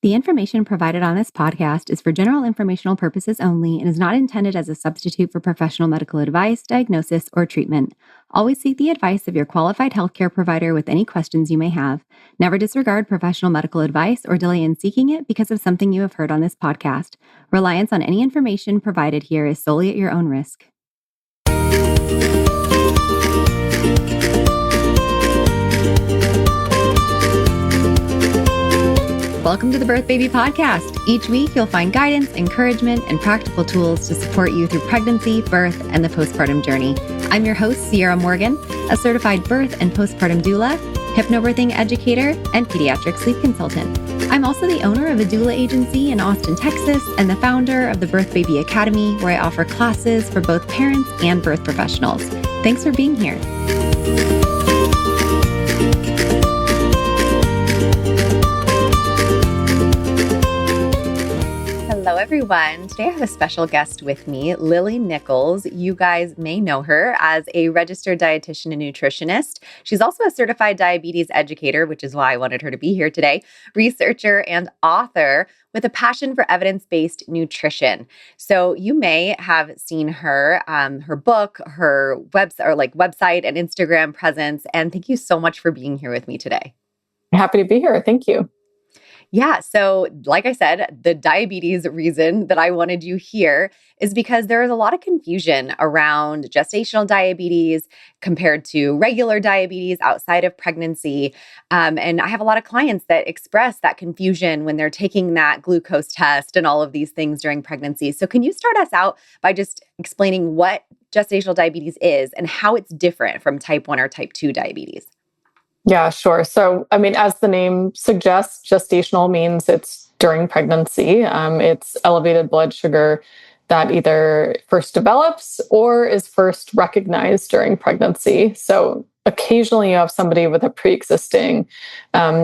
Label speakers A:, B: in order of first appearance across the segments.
A: The information provided on this podcast is for general informational purposes only and is not intended as a substitute for professional medical advice, diagnosis, or treatment. Always seek the advice of your qualified healthcare provider with any questions you may have. Never disregard professional medical advice or delay in seeking it because of something you have heard on this podcast. Reliance on any information provided here is solely at your own risk. Welcome to the Birth Baby Podcast. Each week, you'll find guidance, encouragement, and practical tools to support you through pregnancy, birth, and the postpartum journey. I'm your host, Sierra Morgan, a certified birth and postpartum doula, hypnobirthing educator, and pediatric sleep consultant. I'm also the owner of a doula agency in Austin, Texas, and the founder of the Birth Baby Academy, where I offer classes for both parents and birth professionals. Thanks for being here. Hello, everyone. Today I have a special guest with me, Lily Nichols. You guys may know her as a registered dietitian and nutritionist. She's also a certified diabetes educator, which is why I wanted her to be here today, researcher and author with a passion for evidence-based nutrition. So you may have seen her, her book, her website and Instagram presence. And thank you so much for being here with me today.
B: Happy to be here. Thank you.
A: Yeah. So like I said, the diabetes reason that I wanted you here is because there is a lot of confusion around gestational diabetes compared to regular diabetes outside of pregnancy. And I have a lot of clients that express that confusion when they're taking that glucose test and all of these things during pregnancy. So can you start us out by just explaining what gestational diabetes is and how it's different from type 1 or type 2 diabetes?
B: Yeah, sure. So, as the name suggests, gestational means it's during pregnancy. It's elevated blood sugar that either first develops or is first recognized during pregnancy. So occasionally you have somebody with a pre-existing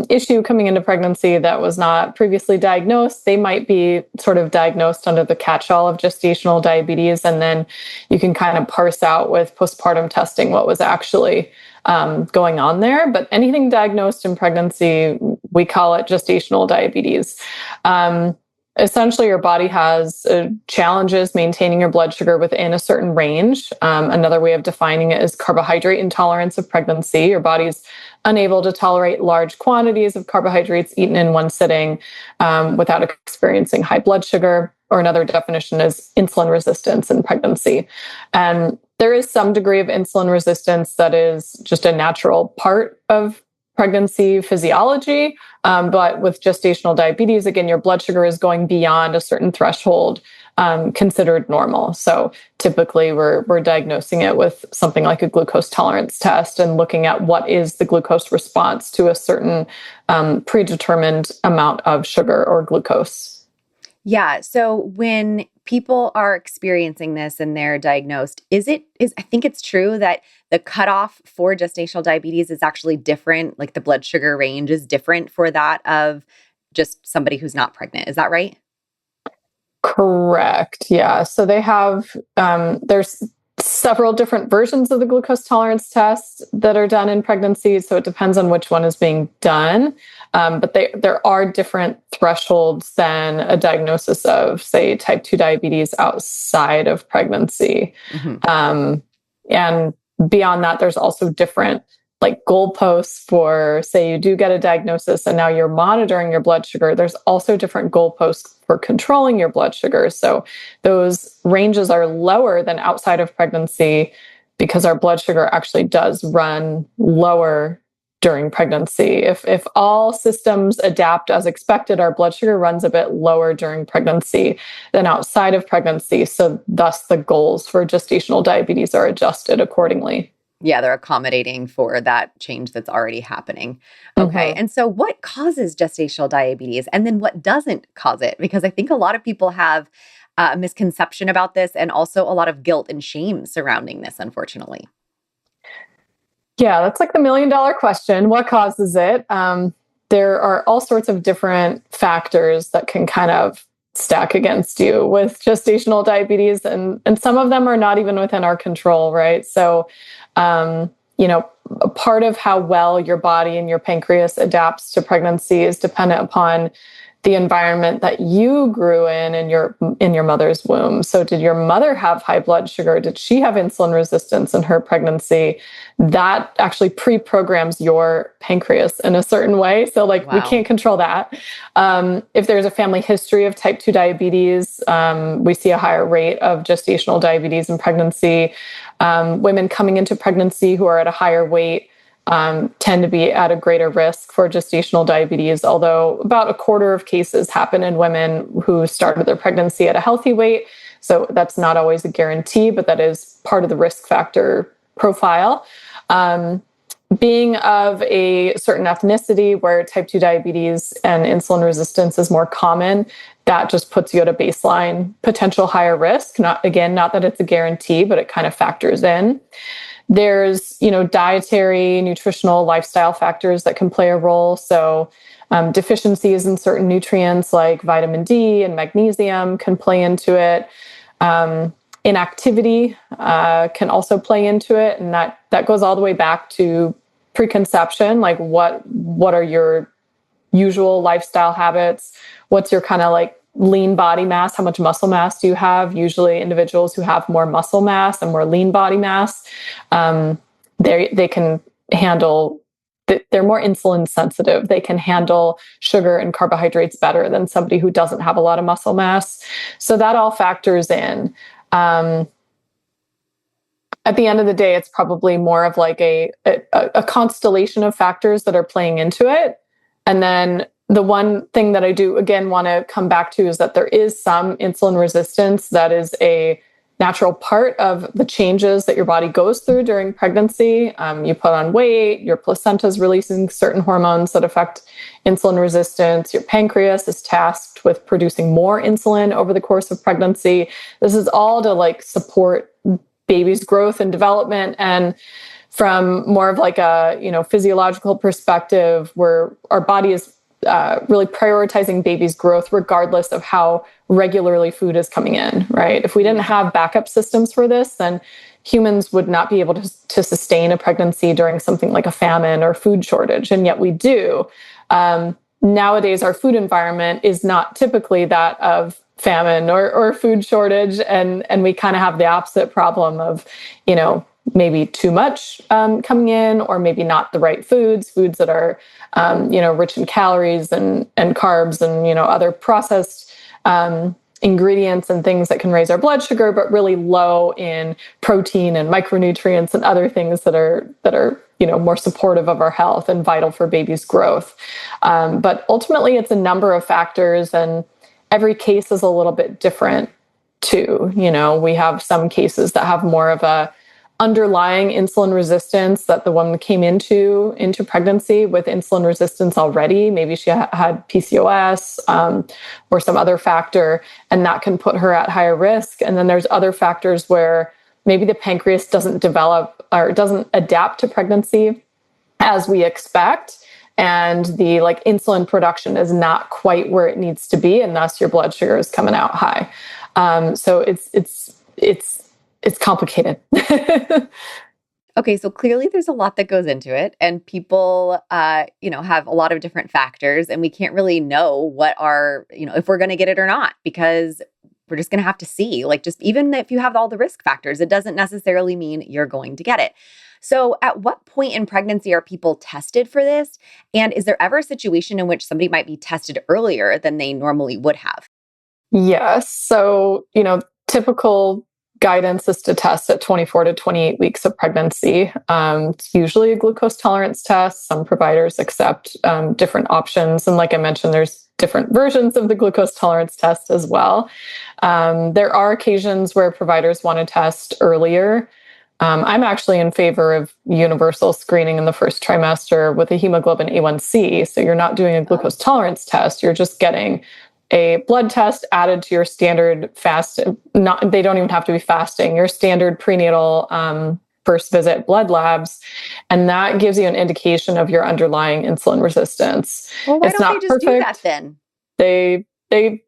B: issue coming into pregnancy that was not previously diagnosed. They might be sort of diagnosed under the catch-all of gestational diabetes. And then you can kind of parse out with postpartum testing what was actually going on there. But anything diagnosed in pregnancy, we call it gestational diabetes. Essentially, your body has challenges maintaining your blood sugar within a certain range. Another way of defining it is carbohydrate intolerance of pregnancy. Your body's unable to tolerate large quantities of carbohydrates eaten in one sitting without experiencing high blood sugar. Or another definition is insulin resistance in pregnancy. And there is some degree of insulin resistance that is just a natural part of pregnancy physiology. But with gestational diabetes, again, your blood sugar is going beyond a certain threshold considered normal. So typically we're diagnosing it with something like a glucose tolerance test and looking at what is the glucose response to a certain predetermined amount of sugar or glucose.
A: Yeah. So when people are experiencing this and they're diagnosed, I think it's true that the cutoff for gestational diabetes is actually different. Like the blood sugar range is different for that of just somebody who's not pregnant. Is that right?
B: Correct. Yeah. So they have, there's several different versions of the glucose tolerance test that are done in pregnancy. So it depends on which one is being done. But there are different thresholds than a diagnosis of, say, type 2 diabetes outside of pregnancy. Mm-hmm. And beyond that, there's also different goalposts for, say, you do get a diagnosis and now you're monitoring your blood sugar. There's also different goalposts for controlling your blood sugar. So those ranges are lower than outside of pregnancy because our blood sugar actually does run lower during pregnancy. If all systems adapt as expected, our blood sugar runs a bit lower during pregnancy than outside of pregnancy. So thus the goals for gestational diabetes are adjusted accordingly.
A: Yeah, they're accommodating for that change that's already happening. Okay. Mm-hmm. And so what causes gestational diabetes and then what doesn't cause it? Because I think a lot of people have a misconception about this and also a lot of guilt and shame surrounding this, unfortunately.
B: Yeah, that's like the $1 million question. What causes it? There are all sorts of different factors that can kind of stack against you with gestational diabetes, and some of them are not even within our control, right? So, a part of how well your body and your pancreas adapts to pregnancy is dependent upon the environment that you grew in your mother's womb. So did your mother have high blood sugar? Did she have insulin resistance in her pregnancy? That actually pre-programs your pancreas in a certain way. So like we
A: Wow.
B: can't control that. If there's a family history of type 2 diabetes, we see a higher rate of gestational diabetes in pregnancy. Women coming into pregnancy who are at a higher weight tend to be at a greater risk for gestational diabetes, although about a quarter of cases happen in women who started their pregnancy at a healthy weight. So that's not always a guarantee, but that is part of the risk factor profile. Being of a certain ethnicity where type 2 diabetes and insulin resistance is more common, that just puts you at a baseline potential higher risk. Not that it's a guarantee, but it kind of factors in. There's, dietary, nutritional, lifestyle factors that can play a role. So deficiencies in certain nutrients like vitamin D and magnesium can play into it. Inactivity can also play into it. And that goes all the way back to preconception. Like what are your usual lifestyle habits? What's your kind of like lean body mass? How much muscle mass do you have? Usually individuals who have more muscle mass and more lean body mass, they can handle, they're more insulin sensitive. They can handle sugar and carbohydrates better than somebody who doesn't have a lot of muscle mass. So that all factors in. At the end of the day, it's probably more of like a constellation of factors that are playing into it. And then the one thing that I do, again, want to come back to is that there is some insulin resistance that is a natural part of the changes that your body goes through during pregnancy. You put on weight, your placenta is releasing certain hormones that affect insulin resistance. Your pancreas is tasked with producing more insulin over the course of pregnancy. This is all to like support baby's growth and development. And from more of like a physiological perspective, where our body is really prioritizing baby's growth regardless of how regularly food is coming in, right? If we didn't have backup systems for this, then humans would not be able to sustain a pregnancy during something like a famine or food shortage, and yet we do. Nowadays, our food environment is not typically that of famine or food shortage, and we kind of have the opposite problem of, maybe too much coming in, or maybe not the right foods that are, rich in calories and carbs and, other processed ingredients and things that can raise our blood sugar, but really low in protein and micronutrients and other things that are more supportive of our health and vital for baby's growth. But ultimately, it's a number of factors, and every case is a little bit different too. We have some cases that have more of a underlying insulin resistance, that the woman came into pregnancy with insulin resistance already. Maybe she had PCOS or some other factor, and that can put her at higher risk. And then there's other factors where maybe the pancreas doesn't develop or doesn't adapt to pregnancy as we expect, and the insulin production is not quite where it needs to be, and thus your blood sugar is coming out high. So it's complicated.
A: Okay, so clearly there's a lot that goes into it, and people, have a lot of different factors, and we can't really know what are, if we're going to get it or not, because we're just going to have to see. Just even if you have all the risk factors, it doesn't necessarily mean you're going to get it. So at what point in pregnancy are people tested for this? And is there ever a situation in which somebody might be tested earlier than they normally would have?
B: Yes. So, typical guidance is to test at 24 to 28 weeks of pregnancy. It's usually a glucose tolerance test. Some providers accept different options. And like I mentioned, there's different versions of the glucose tolerance test as well. There are occasions where providers want to test earlier. I'm actually in favor of universal screening in the first trimester with a hemoglobin A1C. So you're not doing a glucose tolerance test. You're just getting a blood test added to your standard fast. They don't even have to be fasting. Your standard prenatal first visit blood labs, and that gives you an indication of your underlying insulin resistance.
A: Well, why
B: It's
A: don't they
B: not
A: just
B: perfect.
A: do that then?
B: They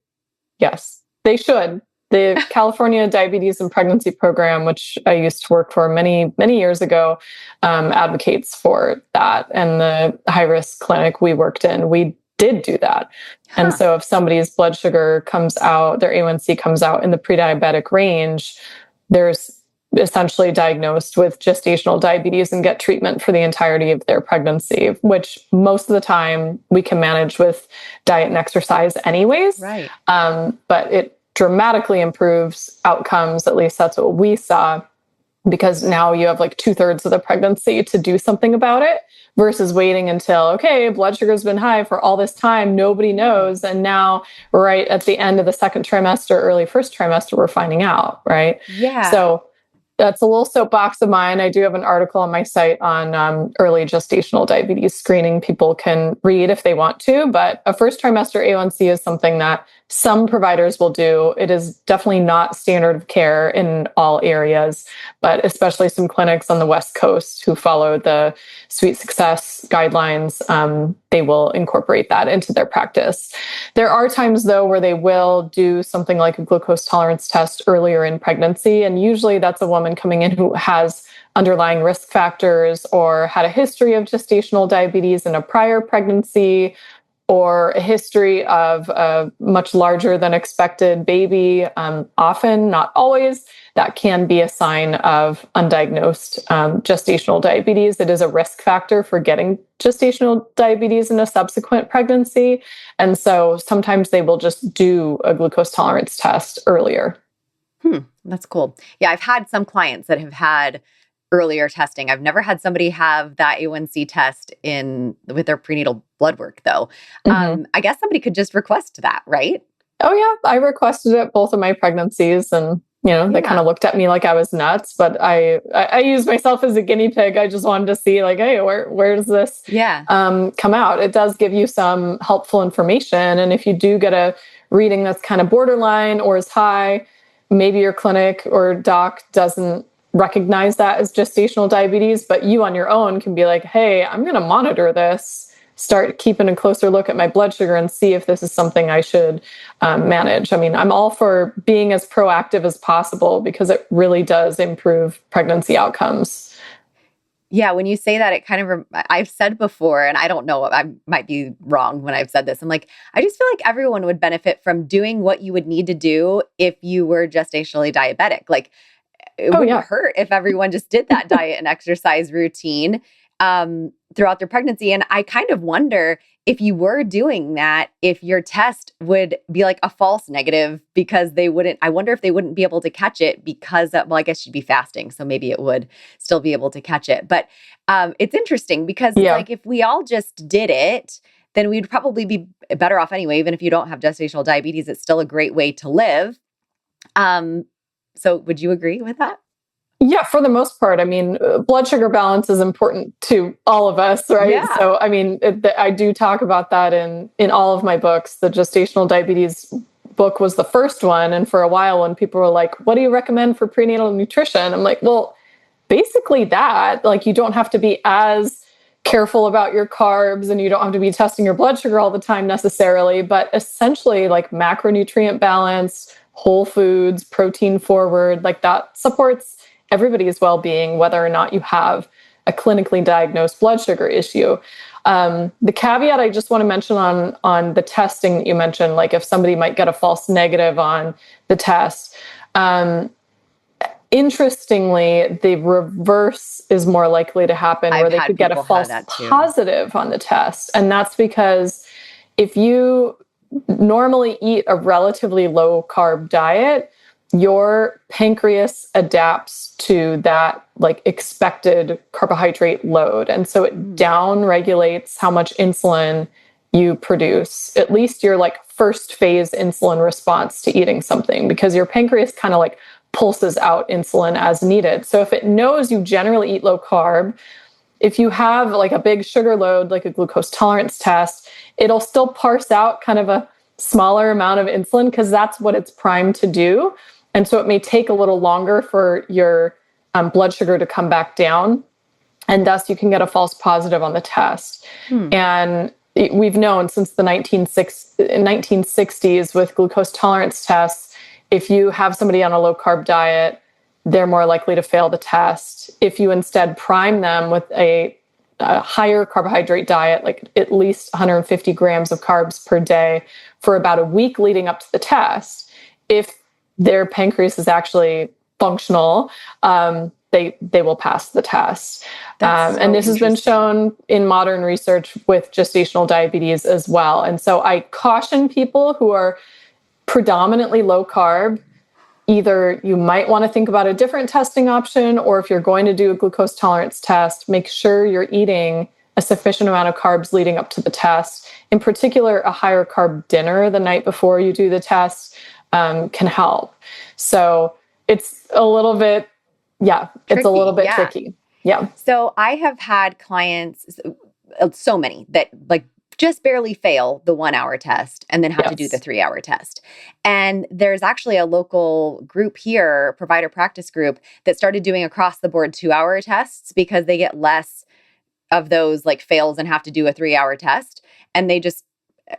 B: yes, they should. The California Diabetes and Pregnancy Program, which I used to work for many, many years ago, advocates for that. And the high-risk clinic we worked in, we did do that. And
A: Huh.
B: so if somebody's blood sugar comes out, their A1C comes out in the pre-diabetic range, there's essentially diagnosed with gestational diabetes and get treatment for the entirety of their pregnancy, which most of the time we can manage with diet and exercise anyways.
A: Right.
B: But it dramatically improves outcomes. At least that's what we saw, because now you have like 2/3 of the pregnancy to do something about it versus waiting until, okay, blood sugar's been high for all this time, nobody knows. And now, right at the end of the second trimester, early first trimester, we're finding out, right?
A: Yeah.
B: So that's a little soapbox of mine. I do have an article on my site on early gestational diabetes screening. People can read if they want to, but a first trimester A1C is something that some providers will do. It is definitely not standard of care in all areas, but especially some clinics on the West Coast who follow the Sweet Success guidelines, they will incorporate that into their practice. There are times, though, where they will do something like a glucose tolerance test earlier in pregnancy. And usually that's a woman coming in who has underlying risk factors or had a history of gestational diabetes in a prior pregnancy, or a history of a much larger than expected baby. Often, not always, that can be a sign of undiagnosed gestational diabetes. It is a risk factor for getting gestational diabetes in a subsequent pregnancy. And so sometimes they will just do a glucose tolerance test earlier.
A: That's cool. Yeah, I've had some clients that have had earlier testing. I've never had somebody have that A1C test in with their prenatal blood work, though.
B: Mm-hmm.
A: I guess somebody could just request that, right?
B: Oh yeah, I requested it both of my pregnancies, and they kind
A: Yeah.
B: of looked at me like I was nuts. But I used myself as a guinea pig. I just wanted to see, like, hey, where does this
A: Yeah.
B: come out? It does give you some helpful information, and if you do get a reading that's kind of borderline or is high, maybe your clinic or doc doesn't recognize that as gestational diabetes, but you on your own can be like, hey, I'm going to monitor this, start keeping a closer look at my blood sugar and see if this is something I should manage. I mean, I'm all for being as proactive as possible because it really does improve pregnancy outcomes.
A: Yeah, when you say that, it kind of, I've said before, and I don't know, I might be wrong when I've said this. I'm like, I just feel like everyone would benefit from doing what you would need to do if you were gestationally diabetic. Like, it
B: Oh,
A: wouldn't
B: yeah.
A: hurt if everyone just did that diet and exercise routine throughout their pregnancy. And I kind of wonder if you were doing that, if your test would be like a false negative because I wonder if they wouldn't be able to catch it because, well, I guess you'd be fasting. So maybe it would still be able to catch it. But it's interesting because it's
B: Yeah.
A: like if we all just did it, then we'd probably be better off anyway. Even if you don't have gestational diabetes, it's still a great way to live. So would you agree with that?
B: Yeah, for the most part. I mean, blood sugar balance is important to all of us, right?
A: Yeah.
B: So, I mean, I do talk about that in all of my books. The gestational diabetes book was the first one, and for a while, when people were like, "What do you recommend for prenatal nutrition?" I'm like, "Well, basically that. Like, you don't have to be as careful about your carbs, and you don't have to be testing your blood sugar all the time necessarily, but essentially, like macronutrient balance, whole foods, protein forward, like that supports everybody's well-being, whether or not you have a clinically diagnosed blood sugar issue." The caveat I just want to mention on the testing that you mentioned, like if somebody might get a false negative on the test, interestingly, the reverse is more likely to happen,
A: I've
B: where they
A: had
B: could get a
A: people have
B: false
A: that too.
B: positive on the test. And that's because if you normally eat a relatively low carb diet, your pancreas adapts to that like expected carbohydrate load. And so it down regulates how much insulin you produce, at least your like first phase insulin response to eating something, because your pancreas kind of like pulses out insulin as needed. So if it knows you generally eat low carb, if you have like a big sugar load, like a glucose tolerance test, it'll still parse out kind of a smaller amount of insulin because that's what it's primed to do. And so it may take a little longer for your blood sugar to come back down. And thus you can get a false positive on the test. And we've known since the 1960s with glucose tolerance tests, if you have somebody on a low carb diet, they're more likely to fail the test. If you instead prime them with a a higher carbohydrate diet, like at least 150 grams of carbs per day for about a week leading up to the test, if their pancreas is actually functional, they will pass the test.
A: That's
B: And
A: so
B: this has been
A: interesting.
B: shown in modern research with gestational diabetes as well. And so I caution people who are predominantly low carb, either you might want to think about a different testing option, or if you're going to do a glucose tolerance test, make sure you're eating a sufficient amount of carbs leading up to the test. In particular, a higher carb dinner the night before you do the test can help. So it's a little bit, it's a little
A: Tricky.
B: bit
A: Yeah.
B: tricky. Yeah.
A: So I have had clients, so many that like just barely fail the 1 hour test and then have to do the
B: Yes.
A: 3 hour test. And there's actually a local group here, provider practice group, that started doing across the board 2 hour tests because they get less of those like fails and have to do a 3 hour test. And they just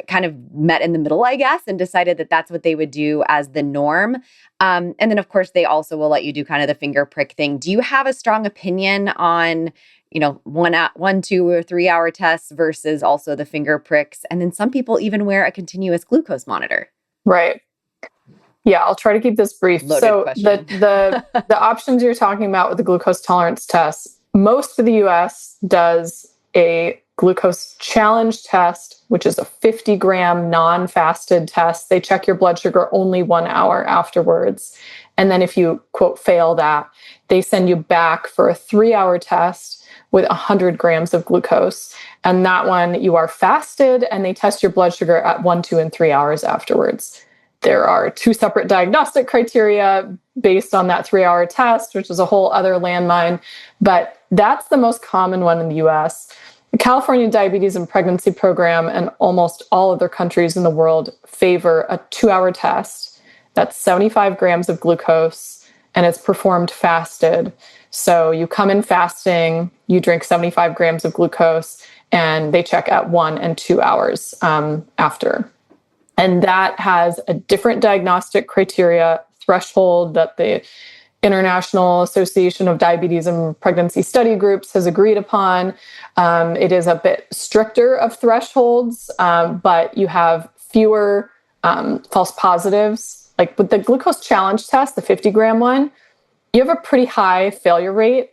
A: kind of met in the middle, I guess, and decided that that's what they would do as the norm. And then, of course, they also will let you do kind of the finger prick thing. Do you have a strong opinion on, 1, 2, or 3 hour tests versus also the finger pricks? And then some people even wear a continuous glucose monitor.
B: Right. Yeah, I'll try to keep this brief.
A: Loaded
B: So
A: question.
B: the options you're talking about with the glucose tolerance test, most of the US does a glucose challenge test, which is a 50-gram non-fasted test. They check your blood sugar only 1 hour afterwards. And then if you, quote, fail that, they send you back for a 3-hour test with 100 grams of glucose. And that one, you are fasted, and they test your blood sugar at 1, 2, and 3 hours afterwards. There are 2 separate diagnostic criteria based on that 3-hour test, which is a whole other landmine. But that's the most common one in the US. The California Diabetes and Pregnancy Program and almost all other countries in the world favor a 2-hour test. That's 75 grams of glucose, and it's performed fasted. So you come in fasting, you drink 75 grams of glucose, and they check at 1 and 2 hours after. And that has a different diagnostic criteria threshold that the International Association of Diabetes and Pregnancy Study Groups has agreed upon. It is a bit stricter of thresholds, but you have fewer false positives. Like with the glucose challenge test, the 50-gram one, you have a pretty high failure rate.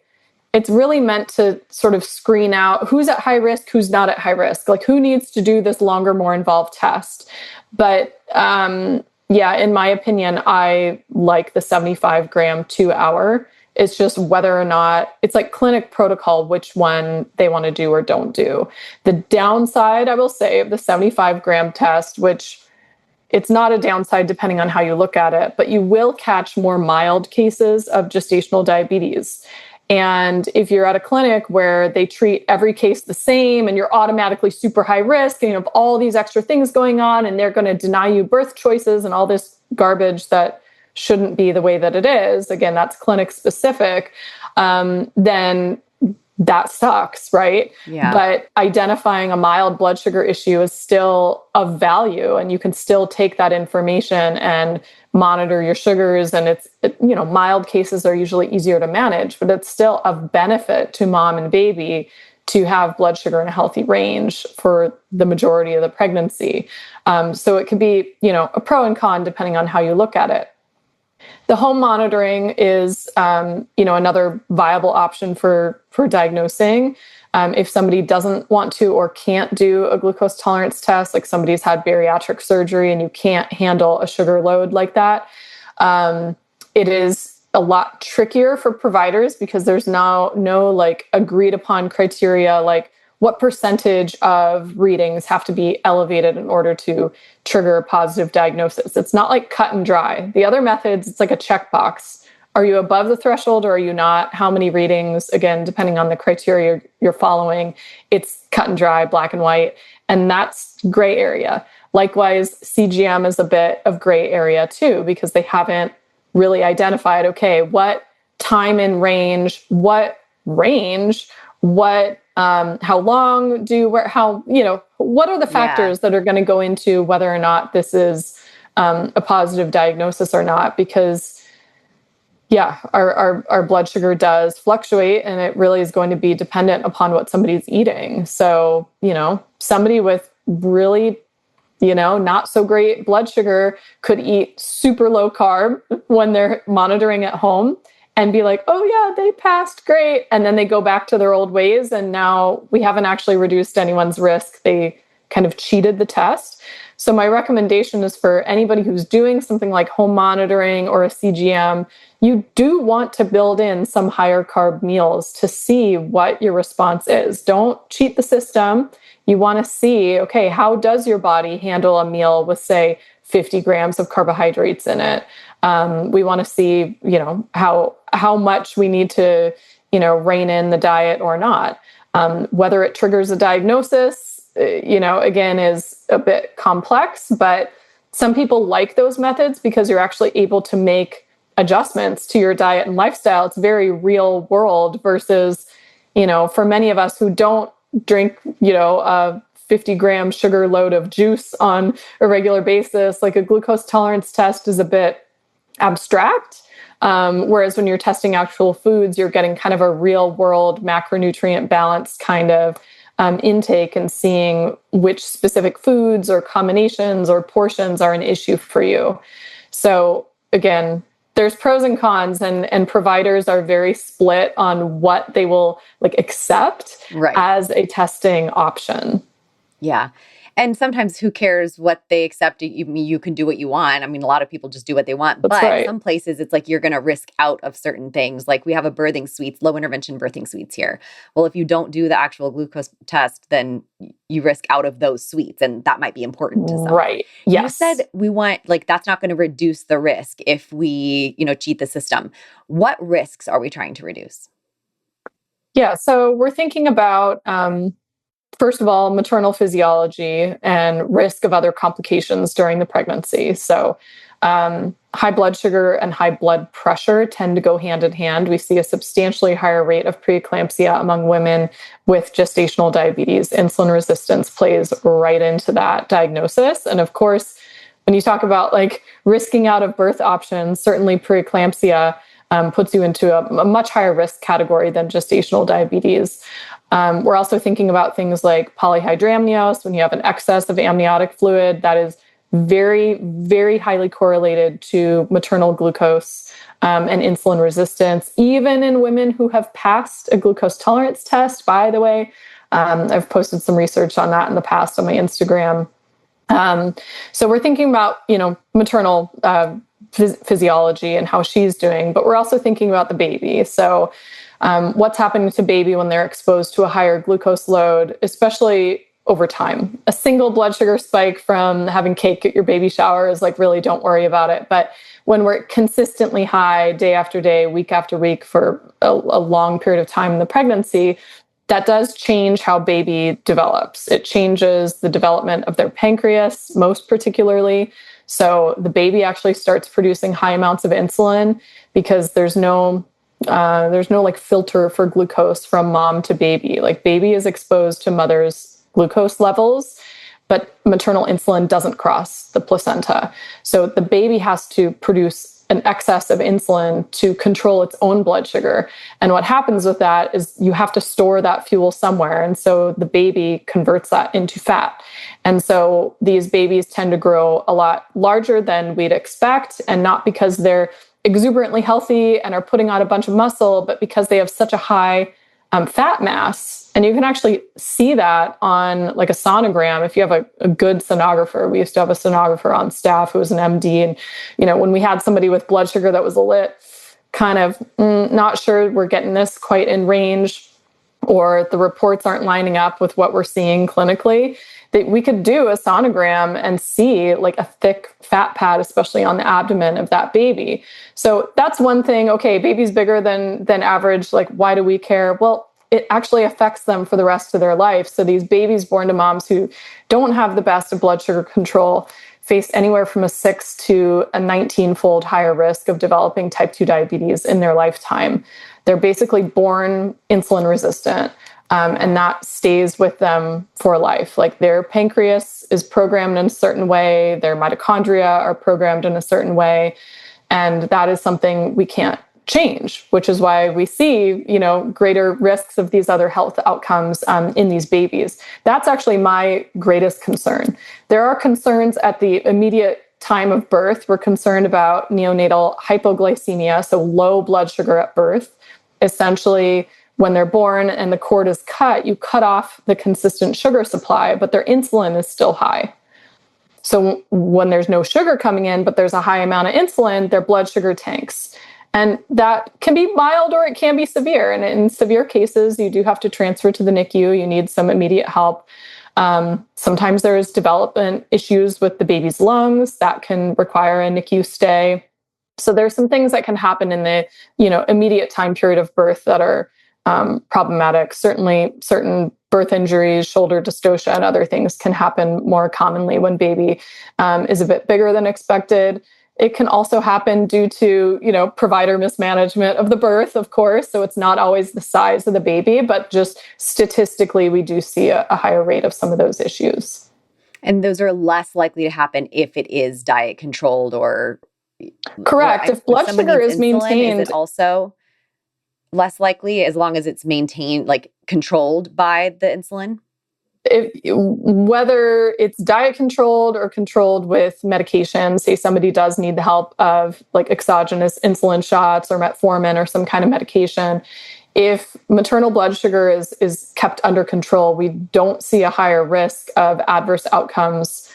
B: It's really meant to sort of screen out who's at high risk, who's not at high risk, like who needs to do this longer, more involved test. But in my opinion, I like the 75-gram 2-hour. It's just whether or not it's like clinic protocol, which one they want to do or don't do. The downside, I will say, of the 75-gram test, which it's not a downside depending on how you look at it, but you will catch more mild cases of gestational diabetes. And if you're at a clinic where they treat every case the same and you're automatically super high risk and you have all these extra things going on and they're going to deny you birth choices and all this garbage that shouldn't be the way that it is, again, that's clinic specific, then that sucks, right?
A: Yeah.
B: But identifying a mild blood sugar issue is still of value, and you can still take that information and monitor your sugars. And mild cases are usually easier to manage, but it's still of benefit to mom and baby to have blood sugar in a healthy range for the majority of the pregnancy. So it could be, a pro and con depending on how you look at it. The home monitoring is, another viable option for diagnosing. If somebody doesn't want to or can't do a glucose tolerance test, like somebody's had bariatric surgery and you can't handle a sugar load like that, it is a lot trickier for providers because there's now no like agreed upon criteria, like what percentage of readings have to be elevated in order to trigger a positive diagnosis. It's not like cut and dry. The other methods, it's like a checkbox. Are you above the threshold or are you not? How many readings? Again, depending on the criteria you're following, it's cut and dry, black and white, and that's gray area. Likewise, CGM is a bit of gray area too, because they haven't really identified, okay, what time in range, what how long what are the factors that are going to go into whether or not this is a positive diagnosis or not? Because Yeah, our blood sugar does fluctuate, and it really is going to be dependent upon what somebody's eating. So, somebody with really, not so great blood sugar could eat super low carb when they're monitoring at home and be like, oh, yeah, they passed great. And then they go back to their old ways. And now we haven't actually reduced anyone's risk. They kind of cheated the test. So, my recommendation is for anybody who's doing something like home monitoring or a CGM, you do want to build in some higher carb meals to see what your response is. Don't cheat the system. You want to see, okay, how does your body handle a meal with, say, 50 grams of carbohydrates in it? We want to see, how much we need to, rein in the diet or not. Whether it triggers a diagnosis, again, is a bit complex, but some people like those methods because you're actually able to make adjustments to your diet and lifestyle. It's very real world versus, for many of us who don't drink, a 50-gram sugar load of juice on a regular basis, like a glucose tolerance test is a bit abstract. Whereas when you're testing actual foods, you're getting kind of a real world macronutrient balance kind of intake and seeing which specific foods or combinations or portions are an issue for you. So again, there's pros and cons, and providers are very split on what they will accept as a testing option.
A: Yeah. And sometimes who cares what they accept? You can do what you want. I mean, a lot of people just do what they want.
B: That's
A: But
B: right.
A: some places it's like you're going to risk out of certain things. Like we have a birthing suites, low intervention birthing suites here. Well, if you don't do the actual glucose test, then you risk out of those suites. And that might be important to some.
B: Right. Yes.
A: You said we want, that's not going to reduce the risk if we, cheat the system. What risks are we trying to reduce?
B: Yeah. So we're thinking about, first of all, maternal physiology and risk of other complications during the pregnancy. So, high blood sugar and high blood pressure tend to go hand in hand. We see a substantially higher rate of preeclampsia among women with gestational diabetes. Insulin resistance plays right into that diagnosis. And of course, when you talk about risking out of birth options, certainly preeclampsia puts you into a much higher risk category than gestational diabetes. We're also thinking about things like polyhydramnios, when you have an excess of amniotic fluid, that is very, very highly correlated to maternal glucose and insulin resistance, even in women who have passed a glucose tolerance test, by the way. I've posted some research on that in the past on my Instagram. So we're thinking about, maternal physiology and how she's doing, but we're also thinking about the baby. So what's happening to baby when they're exposed to a higher glucose load, especially over time. A single blood sugar spike from having cake at your baby shower is really, don't worry about it. But when we're consistently high day after day, week after week for a long period of time in the pregnancy, that does change how baby develops. It changes the development of their pancreas, most particularly. So the baby actually starts producing high amounts of insulin because there's no filter for glucose from mom to baby. Baby is exposed to mother's glucose levels, but maternal insulin doesn't cross the placenta. So the baby has to produce an excess of insulin to control its own blood sugar. And what happens with that is you have to store that fuel somewhere. And so the baby converts that into fat. And so these babies tend to grow a lot larger than we'd expect, and not because they're exuberantly healthy and are putting on a bunch of muscle, but because they have such a high fat mass. And you can actually see that on a sonogram. If you have a good sonographer, we used to have a sonographer on staff who was an MD. And, when we had somebody with blood sugar that was a lit, kind of not sure we're getting this quite in range, or the reports aren't lining up with what we're seeing clinically, that we could do a sonogram and see a thick fat pad, especially on the abdomen of that baby. So that's one thing. Okay, baby's bigger than average. Why do we care? Well, it actually affects them for the rest of their life. So these babies born to moms who don't have the best of blood sugar control face anywhere from a 6 to a 19-fold higher risk of developing type 2 diabetes in their lifetime. They're basically born insulin resistant, and that stays with them for life. Their pancreas is programmed in a certain way, their mitochondria are programmed in a certain way, and that is something we can't change, which is why we see, greater risks of these other health outcomes in these babies. That's actually my greatest concern. There are concerns at the immediate time of birth. We're concerned about neonatal hypoglycemia, so low blood sugar at birth. Essentially, when they're born and the cord is cut, you cut off the consistent sugar supply, but their insulin is still high. So when there's no sugar coming in, but there's a high amount of insulin, their blood sugar tanks. And that can be mild or it can be severe. And in severe cases, you do have to transfer to the NICU. You need some immediate help. Sometimes there's development issues with the baby's lungs that can require a NICU stay. So there's some things that can happen in the, immediate time period of birth that are problematic. Certainly, certain birth injuries, shoulder dystocia, and other things can happen more commonly when baby is a bit bigger than expected. It can also happen due to, provider mismanagement of the birth, of course. So it's not always the size of the baby, but just statistically, we do see a higher rate of some of those issues.
A: And those are less likely to happen if it is diet controlled or...
B: Correct. If blood sugar is maintained...
A: Is it also less likely as long as it's maintained, like controlled by the insulin?
B: Whether it's diet controlled or controlled with medication, say somebody does need the help of like exogenous insulin shots or metformin or some kind of medication, if maternal blood sugar is kept under control, we don't see a higher risk of adverse outcomes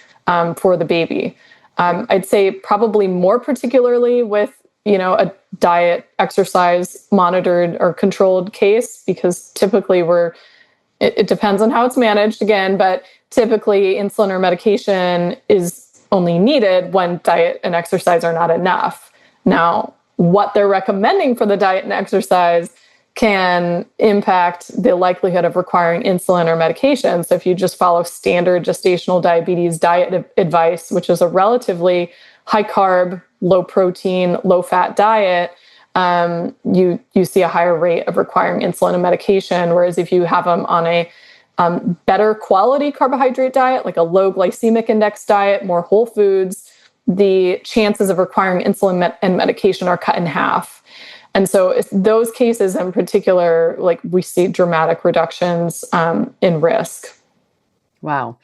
B: for the baby. I'd say probably more particularly with a diet, exercise monitored or controlled case, because typically it depends on how it's managed again, but typically insulin or medication is only needed when diet and exercise are not enough. Now, what they're recommending for the diet and exercise can impact the likelihood of requiring insulin or medication. So if you just follow standard gestational diabetes diet advice, which is a relatively high carb, low protein, low fat diet, you see a higher rate of requiring insulin and medication. Whereas if you have them on a better quality carbohydrate diet, like a low glycemic index diet, more whole foods, the chances of requiring insulin and medication are cut in half. And so those cases in particular, like we see dramatic reductions in risk.
A: Wow.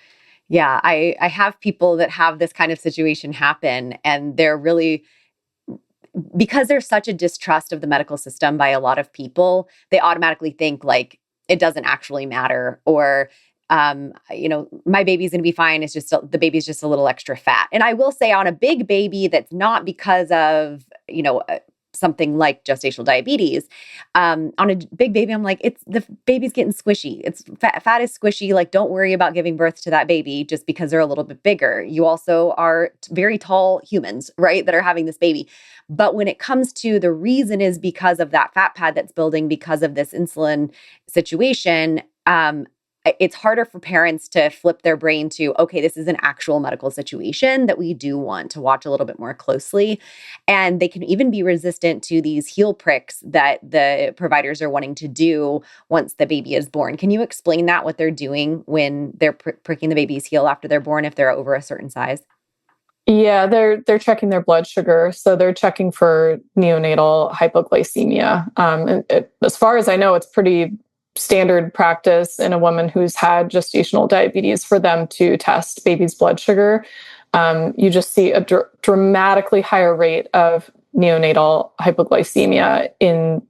A: Yeah, I have people that have this kind of situation happen, and they're really, because there's such a distrust of the medical system by a lot of people, they automatically think like it doesn't actually matter, or my baby's going to be fine. It's just the baby's just a little extra fat. And I will say on a big baby, that's not because of something like gestational diabetes. On a big baby, I'm like, the baby's getting squishy. It's fat is squishy. Like, don't worry about giving birth to that baby just because they're a little bit bigger. You also are very tall humans, right, that are having this baby. But when it comes to the reason is because of that fat pad that's building because of this insulin situation, it's harder for parents to flip their brain to, okay, this is an actual medical situation that we do want to watch a little bit more closely. And they can even be resistant to these heel pricks that the providers are wanting to do once the baby is born. Can you explain that, what they're doing when they're pricking the baby's heel after they're born if they're over a certain size?
B: Yeah, they're checking their blood sugar. So they're checking for neonatal hypoglycemia. As far as I know, it's pretty standard practice in a woman who's had gestational diabetes for them to test baby's blood sugar. You just see a dramatically higher rate of neonatal hypoglycemia in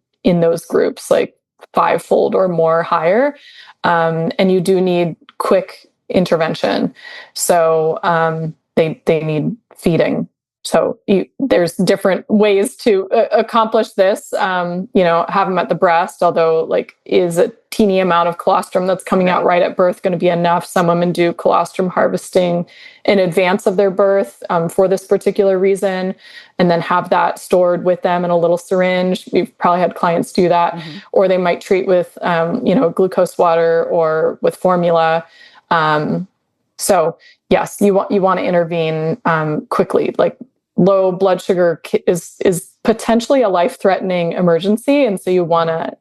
B: those groups, like 5-fold or more higher. And you do need quick intervention. So they need feeding. So there's different ways to accomplish this. Have them at the breast, although like is a teeny amount of colostrum that's coming out right at birth going to be enough? Some women do colostrum harvesting in advance of their birth for this particular reason, and then have that stored with them in a little syringe. We've probably had clients do that, mm-hmm. Or they might treat with, glucose water or with formula. So yes, you want to intervene quickly. Like low blood sugar is potentially a life-threatening emergency, and so you want to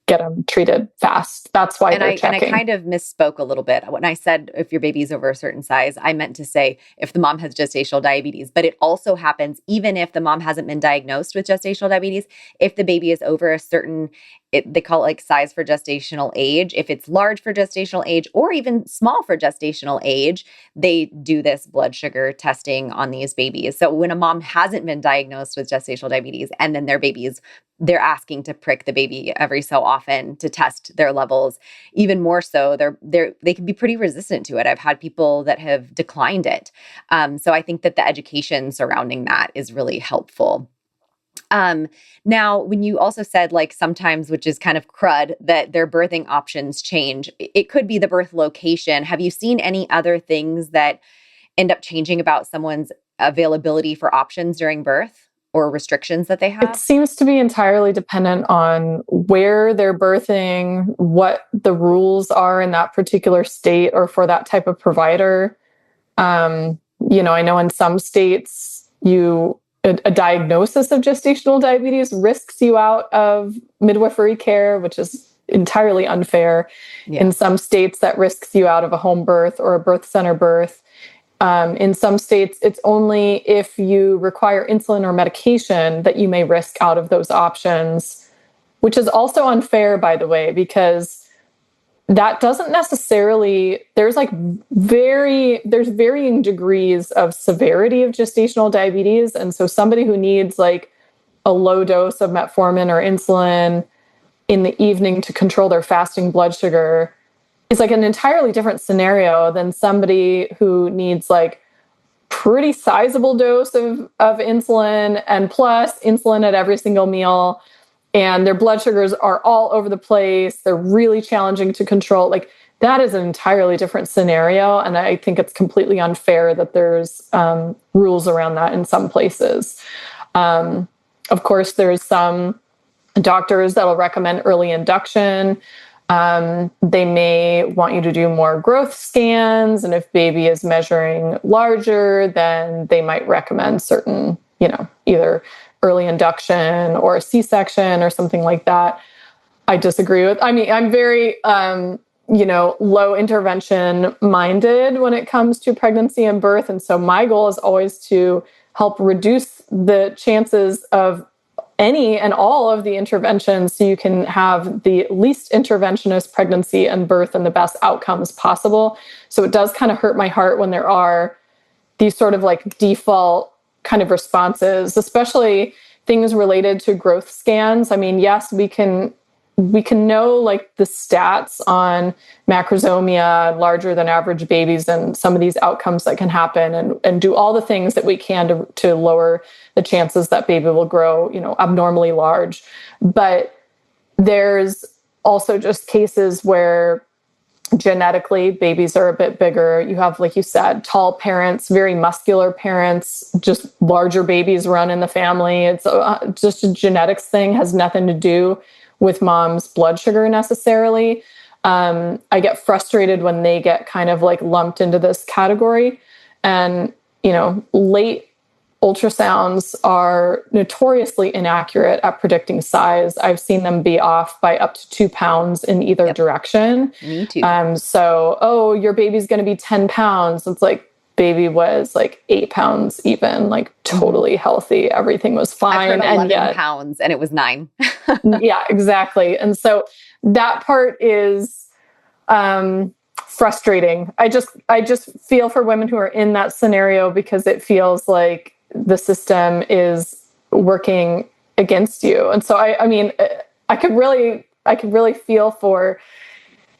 B: get them treated fast. That's why they're
A: And I
B: checking.
A: kind of misspoke a little bit. When I said if your baby's over a certain size, I meant to say if the mom has gestational diabetes, but it also happens even if the mom hasn't been diagnosed with gestational diabetes, if the baby is over a certain they call it like size for gestational age. If it's large for gestational age or even small for gestational age, they do this blood sugar testing on these babies. So when a mom hasn't been diagnosed with gestational diabetes and then their babies, they're asking to prick the baby every so often to test their levels. Even more so, they can be pretty resistant to it. I've had people that have declined it. So I think that the education surrounding that is really helpful. Now, when you also said like sometimes, which is kind of crud, that their birthing options change, it could be the birth location. Have you seen any other things that end up changing about someone's availability for options during birth or restrictions that they
B: It
A: have?
B: seems to be entirely dependent on where they're birthing, what the rules are in that particular state or for that type of provider. I know in some states, a diagnosis of gestational diabetes risks you out of midwifery care, which is entirely unfair.
A: Yeah.
B: In some states, that risks you out of a home birth or a birth center birth. In some states, it's only if you require insulin or medication that you may risk out of those options, which is also unfair, by the way, because that doesn't necessarily, there's varying degrees of severity of gestational diabetes. And so somebody who needs like a low dose of metformin or insulin in the evening to control their fasting blood sugar is like an entirely different scenario than somebody who needs like pretty sizable dose of insulin and plus insulin at every single meal. And their blood sugars are all over the place. They're really challenging to control. Like that is an entirely different scenario. And I think it's completely unfair that there's rules around that in some places. Of course, there's some doctors that will recommend early induction. They may want you to do more growth scans. And if baby is measuring larger, then they might recommend certain, either early induction or a C-section or something like that. I disagree with, I'm very, low intervention minded when it comes to pregnancy and birth. And so my goal is always to help reduce the chances of any and all of the interventions so you can have the least interventionist pregnancy and birth and the best outcomes possible. So it does kind of hurt my heart when there are these sort of like default kind of responses, especially things related to growth scans. I mean, yes, we can know like the stats on macrosomia, larger than average babies, and some of these outcomes that can happen, and do all the things that we can to lower the chances that baby will grow, abnormally large. But there's also just cases where genetically babies are a bit bigger. You have, like you said, tall parents, very muscular parents, just larger babies run in the family. It's just a genetics thing, has nothing to do with mom's blood sugar necessarily. I get frustrated when they get kind of like lumped into this category. And, late ultrasounds are notoriously inaccurate at predicting size. I've seen them be off by up to 2 pounds in either direction.
A: Me too.
B: Your baby's going to be 10 pounds. It's like, baby was like 8 pounds even, like totally healthy. Everything was fine.
A: I've heard 11 pounds and it was 9.
B: Yeah, exactly. And so that part is frustrating. I just feel for women who are in that scenario because it feels like the system is working against you. And so I could really feel for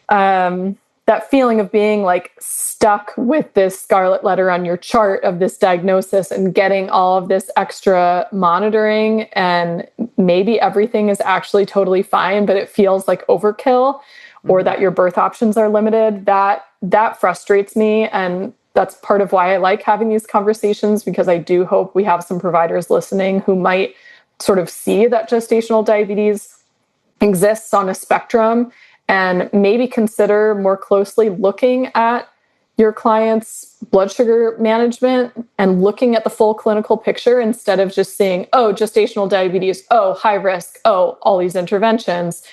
B: that feeling of being like stuck with this scarlet letter on your chart of this diagnosis and getting all of this extra monitoring, and maybe everything is actually totally fine, but it feels like overkill, or that your birth options are limited. That frustrates me. And that's part of why I like having these conversations, because I do hope we have some providers listening who might sort of see that gestational diabetes exists on a spectrum and maybe consider more closely looking at your client's blood sugar management and looking at the full clinical picture instead of just saying, oh, gestational diabetes, oh, high risk, oh, all these interventions.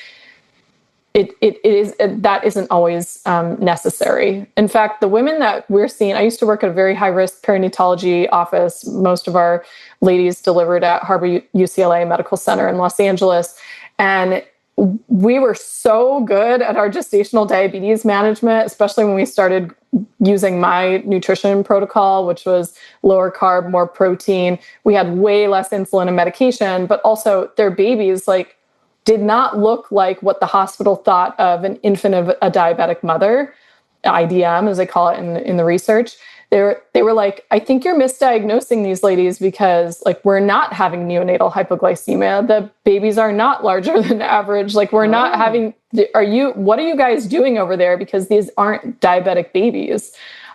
B: that isn't always necessary. In fact, the women that we're seeing, I used to work at a very high risk perinatology office. Most of our ladies delivered at Harbor UCLA Medical Center in Los Angeles. And we were so good at our gestational diabetes management, especially when we started using my nutrition protocol, which was lower carb, more protein. We had way less insulin and medication, but also their babies did not look like what the hospital thought of an infant of a diabetic mother, IDM, as they call it in the research. They were like, I think you're misdiagnosing these ladies because we're not having neonatal hypoglycemia. The babies are not larger than average. We're not having, what are you guys doing over there? Because these aren't diabetic babies.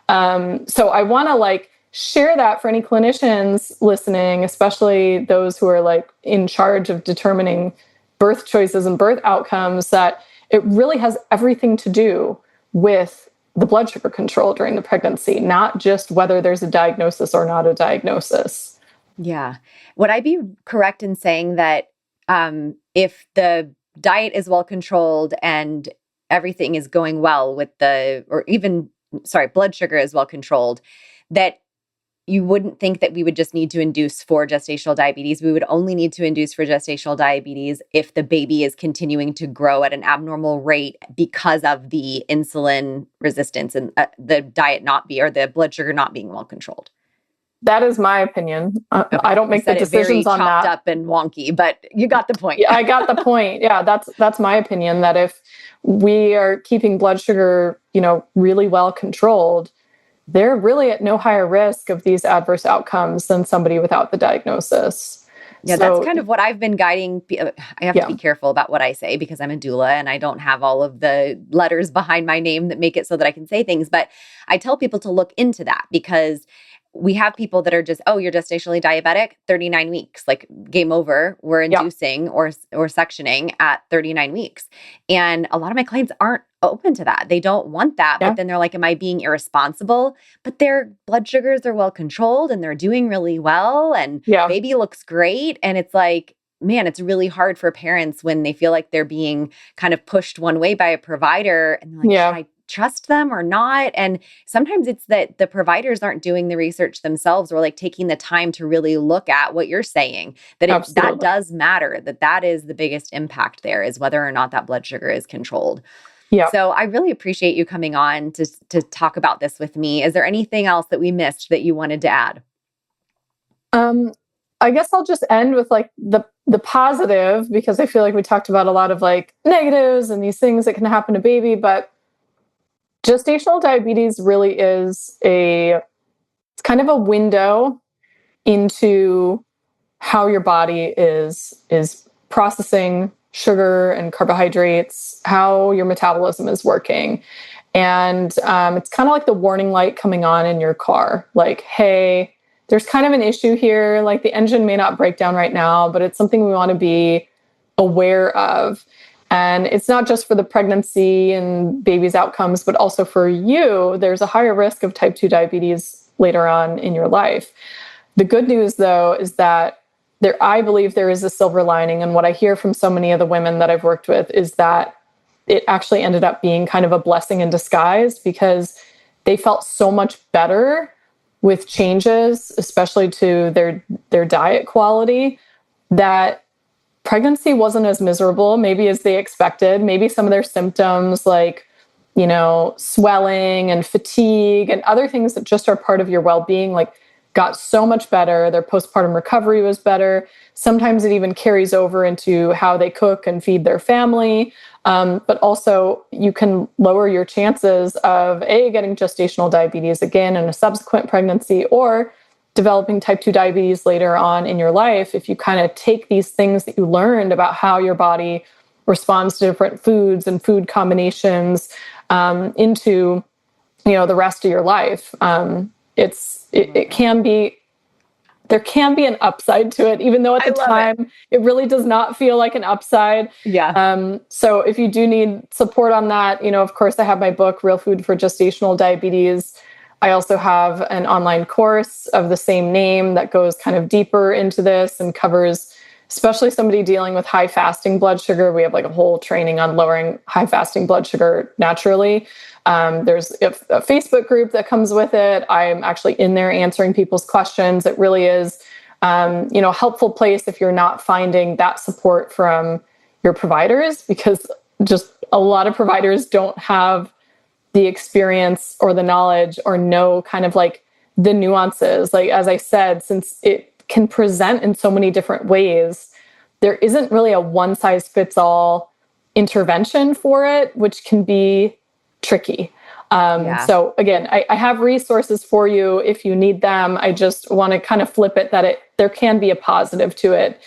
B: So I want to share that for any clinicians listening, especially those who are in charge of determining birth choices and birth outcomes, that it really has everything to do with the blood sugar control during the pregnancy, not just whether there's a diagnosis or not a diagnosis.
A: Yeah. Would I be correct in saying that if the diet is well controlled and everything is going well with blood sugar is well controlled, that you wouldn't think that we would just need to induce for gestational diabetes? We would only need to induce for gestational diabetes if the baby is continuing to grow at an abnormal rate because of the insulin resistance and the diet or the blood sugar not being well controlled.
B: That is my opinion.
A: Okay.
B: I don't make the decisions on that.
A: Chopped up and wonky, but you got the point.
B: Yeah, I got the point. Yeah, that's my opinion, that if we are keeping blood sugar, really well controlled, they're really at no higher risk of these adverse outcomes than somebody without the diagnosis.
A: Yeah, that's kind of what I've been guiding. I have to be careful about what I say because I'm a doula and I don't have all of the letters behind my name that make it so that I can say things. But I tell people to look into that because we have people that are just, oh, you're gestationally diabetic, 39 weeks, game over. We're inducing or sectioning at 39 weeks. And a lot of my clients aren't open to that. They don't want that. But then they're like, am I being irresponsible? But their blood sugars are well controlled and they're doing really well. And baby looks great. And it's like, man, it's really hard for parents when they feel like they're being kind of pushed one way by a provider. And they're like, should I trust them or not? And sometimes it's that the providers aren't doing the research themselves or taking the time to really look at what you're saying, that that does matter, that is the biggest impact there, is whether or not that blood sugar is controlled. Yeah. So I really appreciate you coming on to talk about this with me. Is there anything else that we missed that you wanted to add?
B: I guess I'll just end with the positive, because I feel like we talked about a lot of negatives and these things that can happen to baby, but gestational diabetes really is it's kind of a window into how your body is processing sugar and carbohydrates, how your metabolism is working. And it's kind of like the warning light coming on in your car. Hey, there's kind of an issue here. The engine may not break down right now, but it's something we want to be aware of. And it's not just for the pregnancy and baby's outcomes, but also for you. There's a higher risk of type 2 diabetes later on in your life. The good news, though, is that I believe there is a silver lining. And what I hear from so many of the women that I've worked with is that it actually ended up being kind of a blessing in disguise, because they felt so much better with changes, especially to their diet quality, that pregnancy wasn't as miserable, maybe as they expected. Maybe some of their symptoms swelling and fatigue and other things that just are part of your well-being, got so much better. Their postpartum recovery was better. Sometimes it even carries over into how they cook and feed their family. But also you can lower your chances of getting gestational diabetes again in a subsequent pregnancy, or developing type 2 diabetes later on in your life, if you kind of take these things that you learned about how your body responds to different foods and food combinations into the rest of your life. It can be, there can be an upside to it, even though at the time it really does not feel like an upside. Yeah. So if you do need support on that, of course I have my book, Real Food for Gestational Diabetes. I also have an online course of the same name that goes kind of deeper into this and covers especially somebody dealing with high fasting blood sugar. We have like a whole training on lowering high fasting blood sugar naturally. There's a Facebook group that comes with it. I'm actually in there answering people's questions. It really is, a helpful place if you're not finding that support from your providers, because just a lot of providers don't have the experience or the knowledge or know kind of like the nuances. Like, as I said, since it can present in so many different ways, there isn't really a one size fits all intervention for it, which can be tricky.
A: Yeah.
B: So again, I have resources for you if you need them. I just want to kind of flip it that there can be a positive to it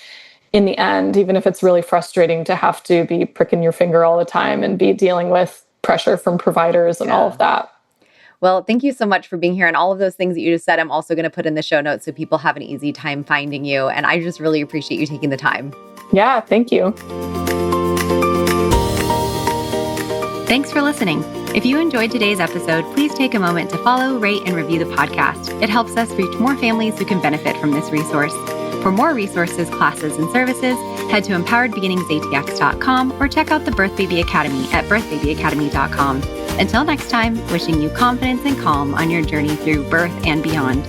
B: in the end, even if it's really frustrating to have to be pricking your finger all the time and be dealing with pressure from providers and all of that.
A: Well, thank you so much for being here. And all of those things that you just said, I'm also going to put in the show notes so people have an easy time finding you. And I just really appreciate you taking the time.
B: Yeah, thank you.
A: Thanks for listening. If you enjoyed today's episode, please take a moment to follow, rate, and review the podcast. It helps us reach more families who can benefit from this resource. For more resources, classes, and services, head to empoweredbeginningsatx.com or check out the Birth Baby Academy at birthbabyacademy.com. Until next time, wishing you confidence and calm on your journey through birth and beyond.